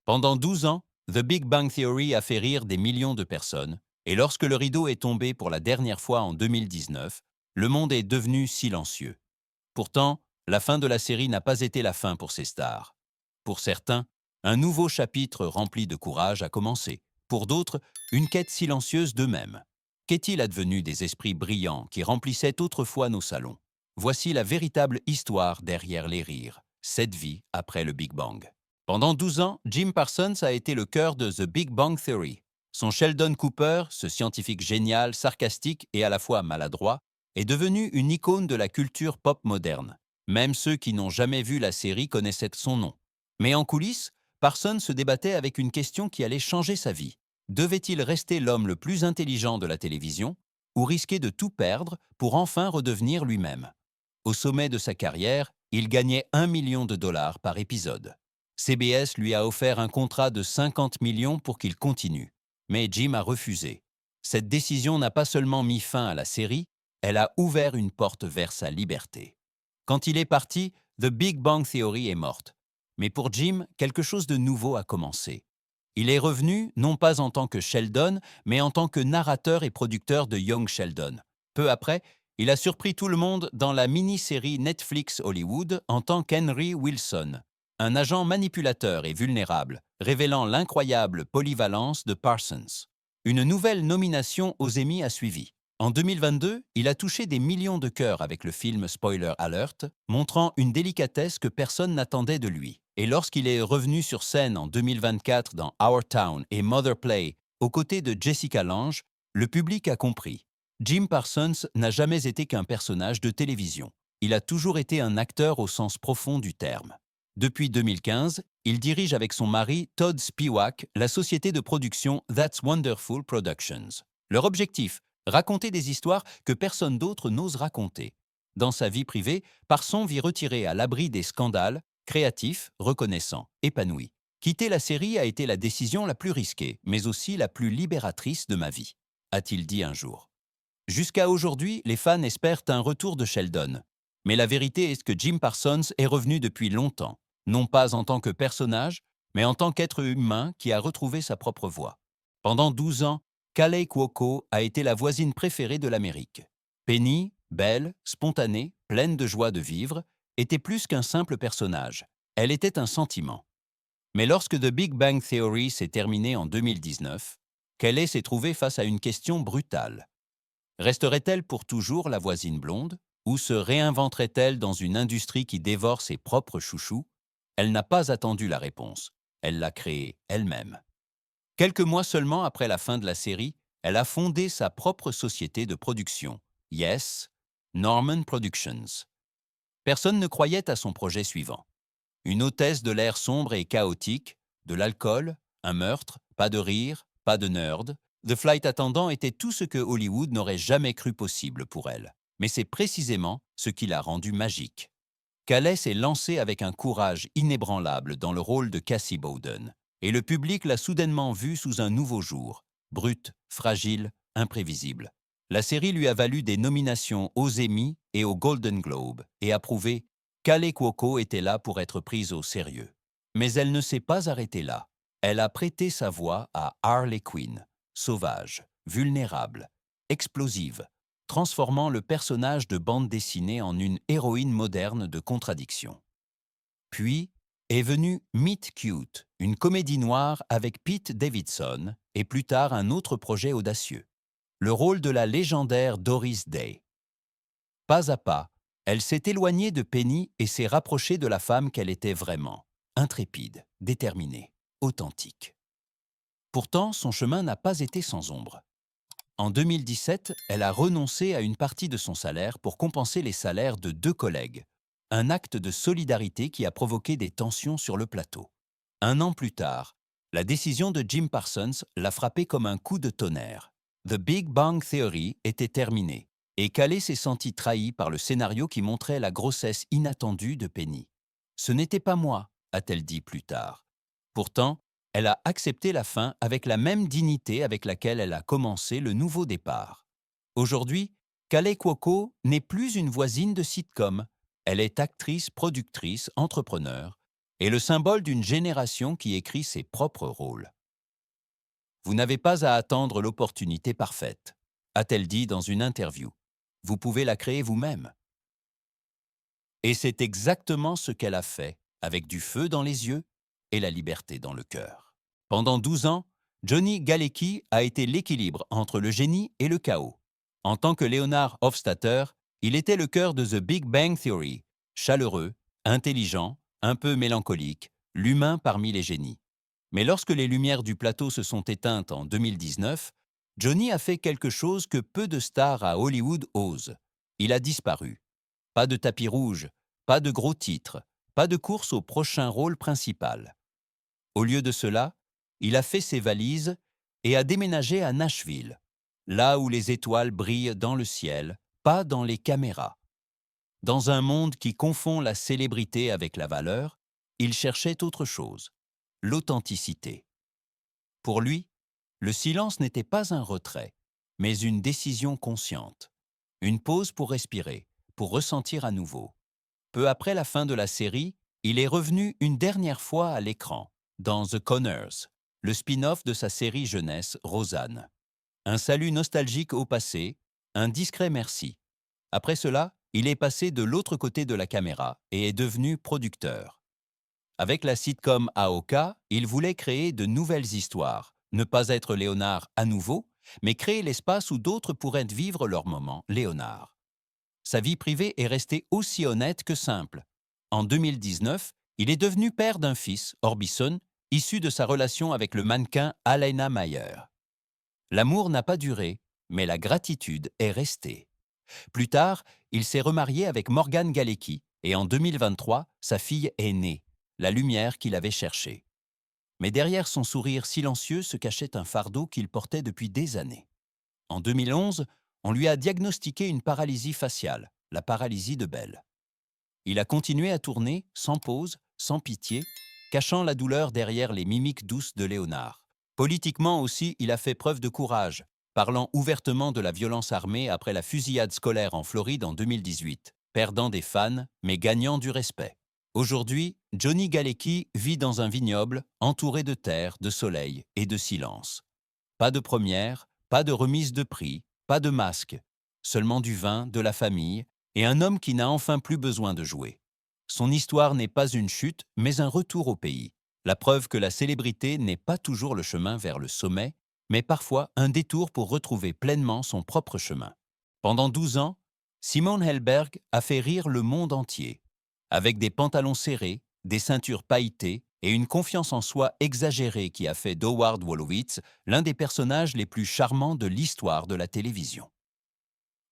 Pendant 12 ans, The Big Bang Theory a fait rire des millions de personnes, et lorsque le rideau est tombé pour la dernière fois en 2019, le monde est devenu silencieux. Pourtant, la fin de la série n'a pas été la fin pour ces stars. Pour certains, un nouveau chapitre rempli de courage a commencé. Pour d'autres, une quête silencieuse d'eux-mêmes. Qu'est-il advenu des esprits brillants qui remplissaient autrefois nos salons? Voici la véritable histoire derrière les rires, cette vie après le Big Bang. Pendant 12 ans, Jim Parsons a été le cœur de The Big Bang Theory. Son Sheldon Cooper, ce scientifique génial, sarcastique et à la fois maladroit, est devenu une icône de la culture pop moderne. Même ceux qui n'ont jamais vu la série connaissaient son nom. Mais en coulisses, Parsons se débattait avec une question qui allait changer sa vie. Devait-il rester l'homme le plus intelligent de la télévision ou risquer de tout perdre pour enfin redevenir lui-même? Au sommet de sa carrière, il gagnait 1 million de dollars par épisode. CBS lui a offert un contrat de 50 millions pour qu'il continue. Mais Jim a refusé. Cette décision n'a pas seulement mis fin à la série, elle a ouvert une porte vers sa liberté. Quand il est parti, The Big Bang Theory est morte. Mais pour Jim, quelque chose de nouveau a commencé. Il est revenu, non pas en tant que Sheldon, mais en tant que narrateur et producteur de Young Sheldon. Peu après, il a surpris tout le monde dans la mini-série Netflix Hollywood en tant qu'Henry Wilson, un agent manipulateur et vulnérable, révélant l'incroyable polyvalence de Parsons. Une nouvelle nomination aux Emmy a suivi. En 2022, il a touché des millions de cœurs avec le film Spoiler Alert, montrant une délicatesse que personne n'attendait de lui. Et lorsqu'il est revenu sur scène en 2024 dans Our Town et Mother Play, aux côtés de Jessica Lange, le public a compris. Jim Parsons n'a jamais été qu'un personnage de télévision. Il a toujours été un acteur au sens profond du terme. Depuis 2015, il dirige avec son mari Todd Spiewak la société de production That's Wonderful Productions. Leur objectif, raconter des histoires que personne d'autre n'ose raconter. Dans sa vie privée, Parsons vit retiré à l'abri des scandales, créatif, reconnaissant, épanoui. Quitter la série a été la décision la plus risquée, mais aussi la plus libératrice de ma vie, a-t-il dit un jour. Jusqu'à aujourd'hui, les fans espèrent un retour de Sheldon. Mais la vérité est que Jim Parsons est revenu depuis longtemps, non pas en tant que personnage, mais en tant qu'être humain qui a retrouvé sa propre voix. Pendant 12 ans, Kaley Cuoco a été la voisine préférée de l'Amérique. Penny, belle, spontanée, pleine de joie de vivre, était plus qu'un simple personnage. Elle était un sentiment. Mais lorsque The Big Bang Theory s'est terminé en 2019, Kaley s'est trouvée face à une question brutale. Resterait-elle pour toujours la voisine blonde ou se réinventerait-elle dans une industrie qui dévore ses propres chouchous? Elle n'a pas attendu la réponse. Elle l'a créée elle-même. Quelques mois seulement après la fin de la série, elle a fondé sa propre société de production, Yes, Norman Productions. Personne ne croyait à son projet suivant. Une hôtesse de l'air sombre et chaotique, de l'alcool, un meurtre, pas de rire, pas de nerd. The Flight Attendant était tout ce que Hollywood n'aurait jamais cru possible pour elle. Mais c'est précisément ce qui l'a rendue magique. Calais s'est lancée avec un courage inébranlable dans le rôle de Cassie Bowden. Et le public l'a soudainement vue sous un nouveau jour, brute, fragile, imprévisible. La série lui a valu des nominations aux Emmy et aux Golden Globe et a prouvé Kaley Cuoco était là pour être prise au sérieux. Mais elle ne s'est pas arrêtée là. Elle a prêté sa voix à Harley Quinn, sauvage, vulnérable, explosive, transformant le personnage de bande dessinée en une héroïne moderne de contradiction. Puis est venue Meet Cute, une comédie noire avec Pete Davidson et plus tard un autre projet audacieux, le rôle de la légendaire Doris Day. Pas à pas, elle s'est éloignée de Penny et s'est rapprochée de la femme qu'elle était vraiment, intrépide, déterminée, authentique. Pourtant, son chemin n'a pas été sans ombre. En 2017, elle a renoncé à une partie de son salaire pour compenser les salaires de 2 collègues, un acte de solidarité qui a provoqué des tensions sur le plateau. Un an plus tard, la décision de Jim Parsons l'a frappé comme un coup de tonnerre. The Big Bang Theory était terminée, et Calais s'est sentie trahie par le scénario qui montrait la grossesse inattendue de Penny. « Ce n'était pas moi », a-t-elle dit plus tard. Pourtant, elle a accepté la fin avec la même dignité avec laquelle elle a commencé le nouveau départ. Aujourd'hui, Kaley Cuoco n'est plus une voisine de sitcom. Elle est actrice, productrice, entrepreneur, et le symbole d'une génération qui écrit ses propres rôles. Vous n'avez pas à attendre l'opportunité parfaite, a-t-elle dit dans une interview. Vous pouvez la créer vous-même. Et c'est exactement ce qu'elle a fait, avec du feu dans les yeux et la liberté dans le cœur. Pendant 12 ans, Johnny Galecki a été l'équilibre entre le génie et le chaos. En tant que Leonard Hofstadter, il était le cœur de The Big Bang Theory, chaleureux, intelligent, un peu mélancolique, l'humain parmi les génies. Mais lorsque les lumières du plateau se sont éteintes en 2019, Johnny a fait quelque chose que peu de stars à Hollywood osent. Il a disparu. Pas de tapis rouge, pas de gros titres, pas de course au prochain rôle principal. Au lieu de cela, il a fait ses valises et a déménagé à Nashville, là où les étoiles brillent dans le ciel, pas dans les caméras. Dans un monde qui confond la célébrité avec la valeur, il cherchait autre chose, l'authenticité. Pour lui, le silence n'était pas un retrait, mais une décision consciente, une pause pour respirer, pour ressentir à nouveau. Peu après la fin de la série, il est revenu une dernière fois à l'écran, dans The Conners, le spin-off de sa série jeunesse Roseanne. Un salut nostalgique au passé, un discret merci. Après cela, il est passé de l'autre côté de la caméra et est devenu producteur. Avec la sitcom Aoka, il voulait créer de nouvelles histoires, ne pas être Léonard à nouveau, mais créer l'espace où d'autres pourraient vivre leur moment Léonard. Sa vie privée est restée aussi honnête que simple. En 2019, il est devenu père d'un fils, Orbison, issu de sa relation avec le mannequin Alaina Mayer. L'amour n'a pas duré, mais la gratitude est restée. Plus tard, il s'est remarié avec Morgane Galecki et en 2023, sa fille est née, la lumière qu'il avait cherchée. Mais derrière son sourire silencieux se cachait un fardeau qu'il portait depuis des années. En 2011, on lui a diagnostiqué une paralysie faciale, la paralysie de Bell. Il a continué à tourner, sans pause, sans pitié, cachant la douleur derrière les mimiques douces de Léonard. Politiquement aussi, il a fait preuve de courage, parlant ouvertement de la violence armée après la fusillade scolaire en Floride en 2018, perdant des fans, mais gagnant du respect. Aujourd'hui, Johnny Galecki vit dans un vignoble, entouré de terre, de soleil et de silence. Pas de première, pas de remise de prix, pas de masque, seulement du vin, de la famille, et un homme qui n'a enfin plus besoin de jouer. Son histoire n'est pas une chute, mais un retour au pays. La preuve que la célébrité n'est pas toujours le chemin vers le sommet, mais parfois un détour pour retrouver pleinement son propre chemin. Pendant 12 ans, Simone Helberg a fait rire le monde entier. Avec des pantalons serrés, des ceintures pailletées et une confiance en soi exagérée qui a fait d'Howard Wolowitz l'un des personnages les plus charmants de l'histoire de la télévision.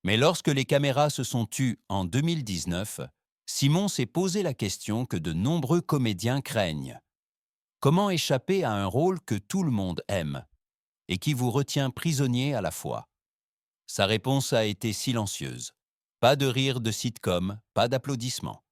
Mais lorsque les caméras se sont tues en 2019, Simon s'est posé la question que de nombreux comédiens craignent. Comment échapper à un rôle que tout le monde aime et qui vous retient prisonnier à la fois? Sa réponse a été silencieuse. Pas de rire de sitcom, pas d'applaudissements.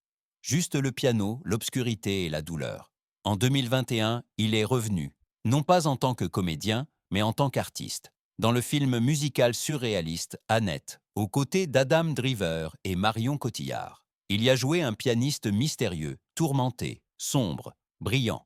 Juste le piano, l'obscurité et la douleur. En 2021, il est revenu, non pas en tant que comédien, mais en tant qu'artiste, dans le film musical surréaliste Annette, aux côtés d'Adam Driver et Marion Cotillard. Il y a joué un pianiste mystérieux, tourmenté, sombre, brillant.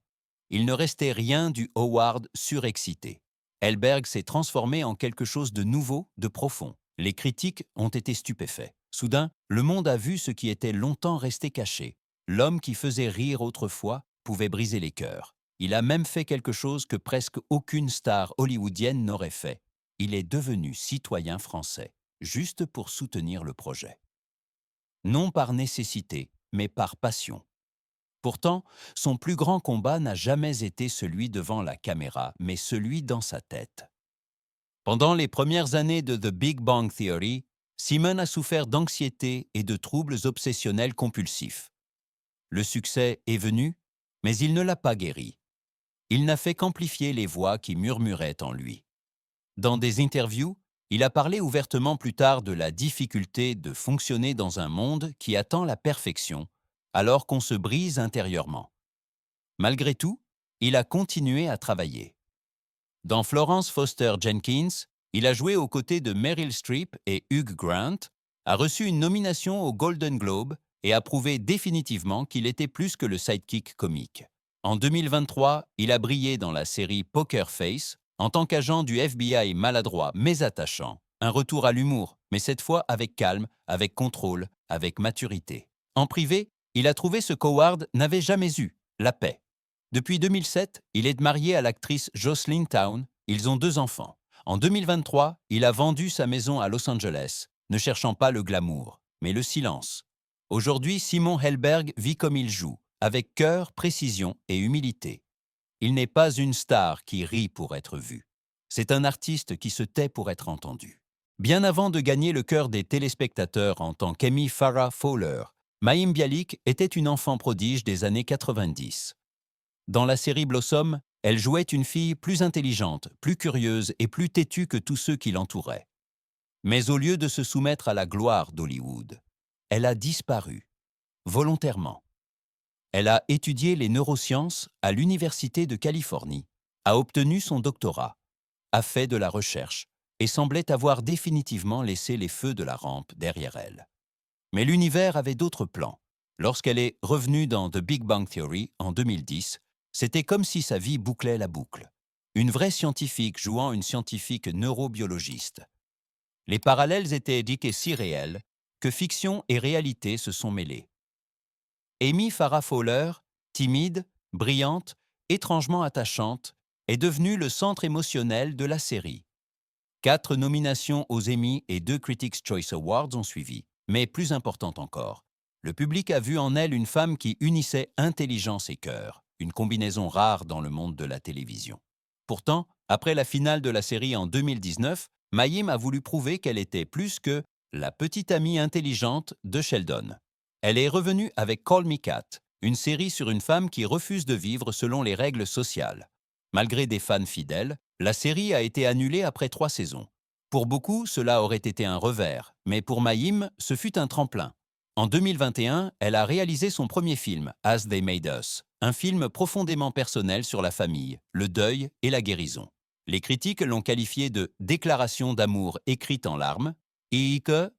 Il ne restait rien du Howard surexcité. Helberg s'est transformé en quelque chose de nouveau, de profond. Les critiques ont été stupéfaits. Soudain, le monde a vu ce qui était longtemps resté caché. L'homme qui faisait rire autrefois pouvait briser les cœurs. Il a même fait quelque chose que presque aucune star hollywoodienne n'aurait fait. Il est devenu citoyen français, juste pour soutenir le projet. Non par nécessité, mais par passion. Pourtant, son plus grand combat n'a jamais été celui devant la caméra, mais celui dans sa tête. Pendant les premières années de The Big Bang Theory, Simon a souffert d'anxiété et de troubles obsessionnels compulsifs. Le succès est venu, mais il ne l'a pas guéri. Il n'a fait qu'amplifier les voix qui murmuraient en lui. Dans des interviews, il a parlé ouvertement plus tard de la difficulté de fonctionner dans un monde qui attend la perfection, alors qu'on se brise intérieurement. Malgré tout, il a continué à travailler. Dans Florence Foster Jenkins, il a joué aux côtés de Meryl Streep et Hugh Grant, a reçu une nomination au Golden Globe et a prouvé définitivement qu'il était plus que le sidekick comique. En 2023, il a brillé dans la série Poker Face en tant qu'agent du FBI maladroit mais attachant. Un retour à l'humour, mais cette fois avec calme, avec contrôle, avec maturité. En privé, il a trouvé ce qu'Howard n'avait jamais eu, la paix. Depuis 2007, il est marié à l'actrice Jocelyn Town. Ils ont 2 enfants. En 2023, il a vendu sa maison à Los Angeles, ne cherchant pas le glamour, mais le silence. Aujourd'hui, Simon Helberg vit comme il joue, avec cœur, précision et humilité. Il n'est pas une star qui rit pour être vue. C'est un artiste qui se tait pour être entendu. Bien avant de gagner le cœur des téléspectateurs en tant qu'Amy Farrah Fowler, Mayim Bialik était une enfant prodige des années 90. Dans la série Blossom, elle jouait une fille plus intelligente, plus curieuse et plus têtue que tous ceux qui l'entouraient. Mais au lieu de se soumettre à la gloire d'Hollywood, elle a disparu, volontairement. Elle a étudié les neurosciences à l'Université de Californie, a obtenu son doctorat, a fait de la recherche et semblait avoir définitivement laissé les feux de la rampe derrière elle. Mais l'univers avait d'autres plans. Lorsqu'elle est revenue dans The Big Bang Theory en 2010, c'était comme si sa vie bouclait la boucle. Une vraie scientifique jouant une scientifique neurobiologiste. Les parallèles étaient édiqués si réels que fiction et réalité se sont mêlés. Amy Farrah Fowler, timide, brillante, étrangement attachante, est devenue le centre émotionnel de la série. 4 nominations aux Emmy et 2 Critics' Choice Awards ont suivi. Mais plus important encore, le public a vu en elle une femme qui unissait intelligence et cœur, une combinaison rare dans le monde de la télévision. Pourtant, après la finale de la série en 2019, Mayim a voulu prouver qu'elle était plus que la petite amie intelligente de Sheldon. Elle est revenue avec Call Me Kat, une série sur une femme qui refuse de vivre selon les règles sociales. Malgré des fans fidèles, la série a été annulée après 3 saisons. Pour beaucoup, cela aurait été un revers, mais pour Mayim, ce fut un tremplin. En 2021, elle a réalisé son premier film, As They Made Us, un film profondément personnel sur la famille, le deuil et la guérison. Les critiques l'ont qualifié de déclaration d'amour écrite en larmes, et que,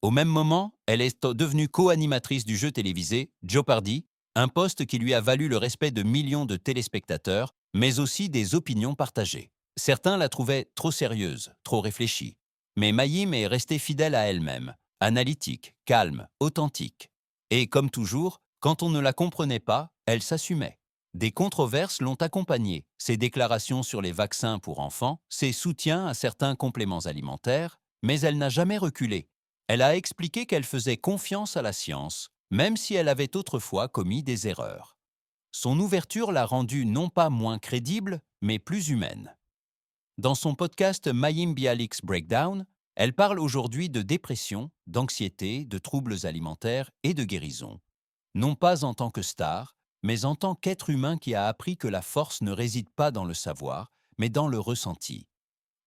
au même moment, elle est devenue co-animatrice du jeu télévisé Jeopardy, un poste qui lui a valu le respect de millions de téléspectateurs, mais aussi des opinions partagées. Certains la trouvaient trop sérieuse, trop réfléchie. Mais Mayim est restée fidèle à elle-même, analytique, calme, authentique. Et comme toujours, quand on ne la comprenait pas, elle s'assumait. Des controverses l'ont accompagnée, ses déclarations sur les vaccins pour enfants, ses soutiens à certains compléments alimentaires, mais elle n'a jamais reculé. Elle a expliqué qu'elle faisait confiance à la science, même si elle avait autrefois commis des erreurs. Son ouverture l'a rendue non pas moins crédible, mais plus humaine. Dans son podcast Mayim Bialik's Breakdown, elle parle aujourd'hui de dépression, d'anxiété, de troubles alimentaires et de guérison. Non pas en tant que star, mais en tant qu'être humain qui a appris que la force ne réside pas dans le savoir, mais dans le ressenti.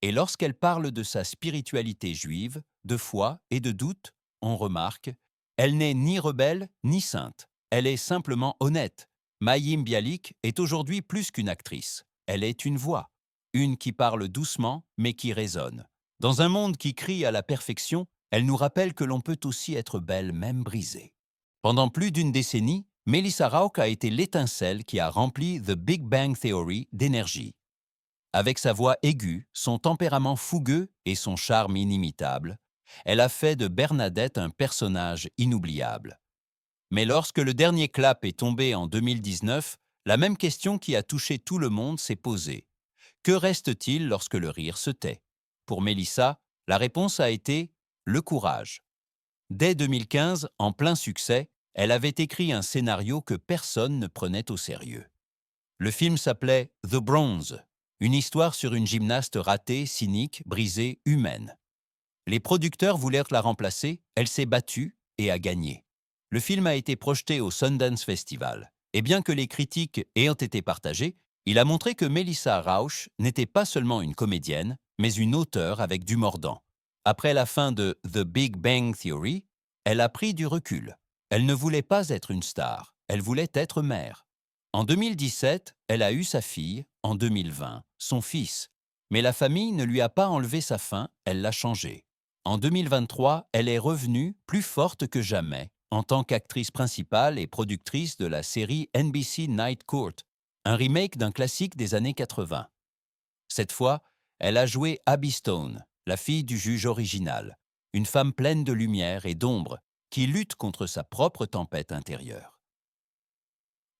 Et lorsqu'elle parle de sa spiritualité juive, de foi et de doute, on remarque, elle n'est ni rebelle ni sainte. Elle est simplement honnête. Mayim Bialik est aujourd'hui plus qu'une actrice. Elle est une voix. Une qui parle doucement, mais qui résonne. Dans un monde qui crie à la perfection, elle nous rappelle que l'on peut aussi être belle, même brisée. Pendant plus d'une décennie, Melissa Rauch a été l'étincelle qui a rempli The Big Bang Theory d'énergie. Avec sa voix aiguë, son tempérament fougueux et son charme inimitable, elle a fait de Bernadette un personnage inoubliable. Mais lorsque le dernier clap est tombé en 2019, la même question qui a touché tout le monde s'est posée. Que reste-t-il lorsque le rire se tait? Pour Melissa, la réponse a été le courage. Dès 2015, en plein succès, elle avait écrit un scénario que personne ne prenait au sérieux. Le film s'appelait The Bronze, une histoire sur une gymnaste ratée, cynique, brisée, humaine. Les producteurs voulèrent la remplacer, elle s'est battue et a gagné. Le film a été projeté au Sundance Festival, et bien que les critiques ayant été partagées, il a montré que Melissa Rauch n'était pas seulement une comédienne, mais une auteure avec du mordant. Après la fin de The Big Bang Theory, elle a pris du recul. Elle ne voulait pas être une star, elle voulait être mère. En 2017, elle a eu sa fille, en 2020, son fils. Mais la famille ne lui a pas enlevé sa faim, elle l'a changé. En 2023, elle est revenue plus forte que jamais, en tant qu'actrice principale et productrice de la série NBC Night Court, un remake d'un classique des années 80. Cette fois, elle a joué Abby Stone, la fille du juge original, une femme pleine de lumière et d'ombre qui lutte contre sa propre tempête intérieure.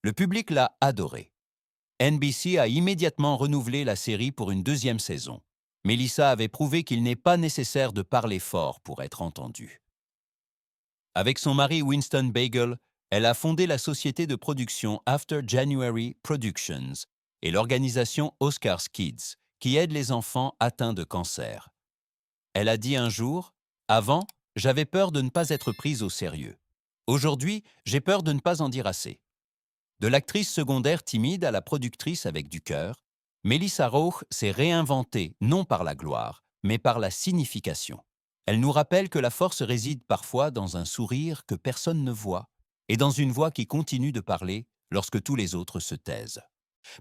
Le public l'a adorée. NBC a immédiatement renouvelé la série pour une deuxième saison. Melissa avait prouvé qu'il n'est pas nécessaire de parler fort pour être entendue. Avec son mari Winston Bagel, elle a fondé la société de production After January Productions et l'organisation Oscars Kids, qui aide les enfants atteints de cancer. Elle a dit un jour « Avant, j'avais peur de ne pas être prise au sérieux. Aujourd'hui, j'ai peur de ne pas en dire assez. » De l'actrice secondaire timide à la productrice avec du cœur, Melissa Rauch s'est réinventée non par la gloire, mais par la signification. Elle nous rappelle que la force réside parfois dans un sourire que personne ne voit et dans une voix qui continue de parler lorsque tous les autres se taisent.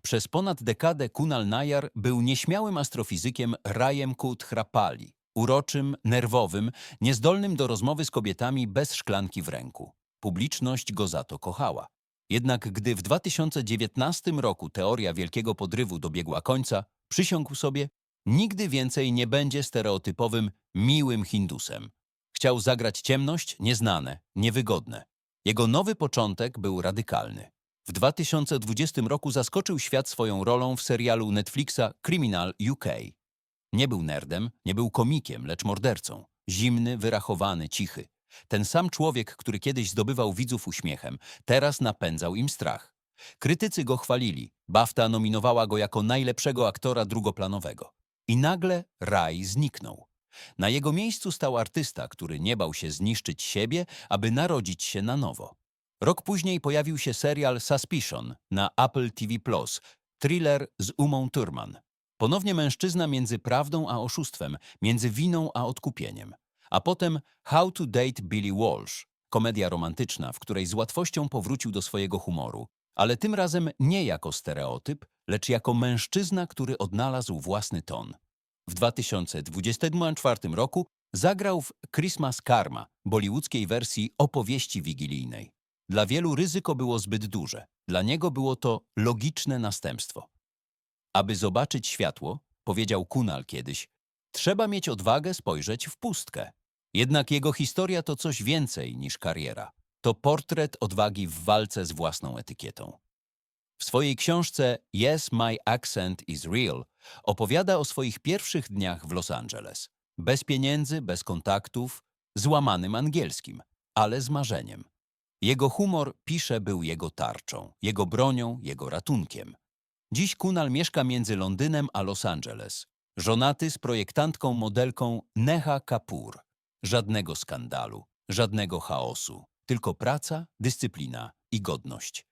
Przez ponad dekadę Kunal Nayyar był nieśmiałym astrofizykiem Rajem Kouthrapali, uroczym, nerwowym, niezdolnym do rozmowy z kobietami bez szklanki w ręku. Publiczność go za to kochała. Jednak gdy w 2019 roku teoria Wielkiego Podrywu dobiegła końca, przysiągł sobie, nigdy więcej nie będzie stereotypowym, miłym Hindusem. Chciał zagrać ciemność, nieznane, niewygodne. Jego nowy początek był radykalny. W 2020 roku zaskoczył świat swoją rolą w serialu Netflixa Criminal UK. Nie był nerdem, nie był komikiem, lecz mordercą. Zimny, wyrachowany, cichy. Ten sam człowiek, który kiedyś zdobywał widzów uśmiechem, teraz napędzał im strach. Krytycy go chwalili. BAFTA nominowała go jako najlepszego aktora drugoplanowego. I nagle Raj zniknął. Na jego miejscu stał artysta, który nie bał się zniszczyć siebie, aby narodzić się na nowo. Rok później pojawił się serial Suspicion na Apple TV+, thriller z Umą Thurman. Ponownie mężczyzna między prawdą a oszustwem, między winą a odkupieniem. A potem How to Date Billy Walsh, komedia romantyczna, w której z łatwością powrócił do swojego humoru, ale tym razem nie jako stereotyp, lecz jako mężczyzna, który odnalazł własny ton. W 2024 roku zagrał w Christmas Karma, bollywoodzkiej wersji opowieści wigilijnej. Dla wielu ryzyko było zbyt duże. Dla niego było to logiczne następstwo. Aby zobaczyć światło, powiedział Kunal kiedyś, trzeba mieć odwagę spojrzeć w pustkę. Jednak jego historia to coś więcej niż kariera. To portret odwagi w walce z własną etykietą. W swojej książce Yes, My Accent is Real opowiada o swoich pierwszych dniach w Los Angeles. Bez pieniędzy, bez kontaktów, z łamanym angielskim, ale z marzeniem. Jego humor, pisze, był jego tarczą, jego bronią, jego ratunkiem. Dziś Kunal mieszka między Londynem a Los Angeles. Żonaty z projektantką modelką Neha Kapoor. Żadnego skandalu, żadnego chaosu. Tylko praca, dyscyplina i godność.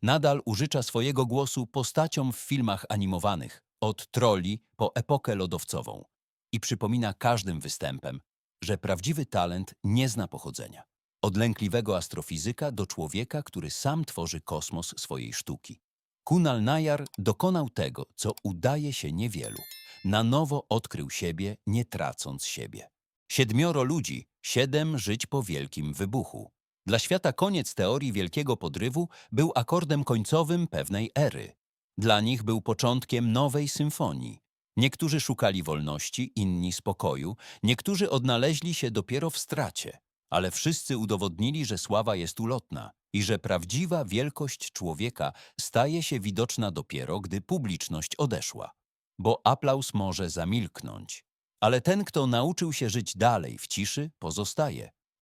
Nadal użycza swojego głosu postaciom w filmach animowanych, od trolli po epokę lodowcową. I przypomina każdym występem, że prawdziwy talent nie zna pochodzenia. Od lękliwego astrofizyka do człowieka, który sam tworzy kosmos swojej sztuki. Kunal Nayyar dokonał tego, co udaje się niewielu. Na nowo odkrył siebie, nie tracąc siebie. 7 ludzi, 7 żyć po wielkim wybuchu. Dla świata koniec teorii Wielkiego Podrywu był akordem końcowym pewnej ery. Dla nich był początkiem nowej symfonii. Niektórzy szukali wolności, inni spokoju, niektórzy odnaleźli się dopiero w stracie. Ale wszyscy udowodnili, że sława jest ulotna i że prawdziwa wielkość człowieka staje się widoczna dopiero, gdy publiczność odeszła. Bo aplauz może zamilknąć. Ale ten, kto nauczył się żyć dalej w ciszy, pozostaje.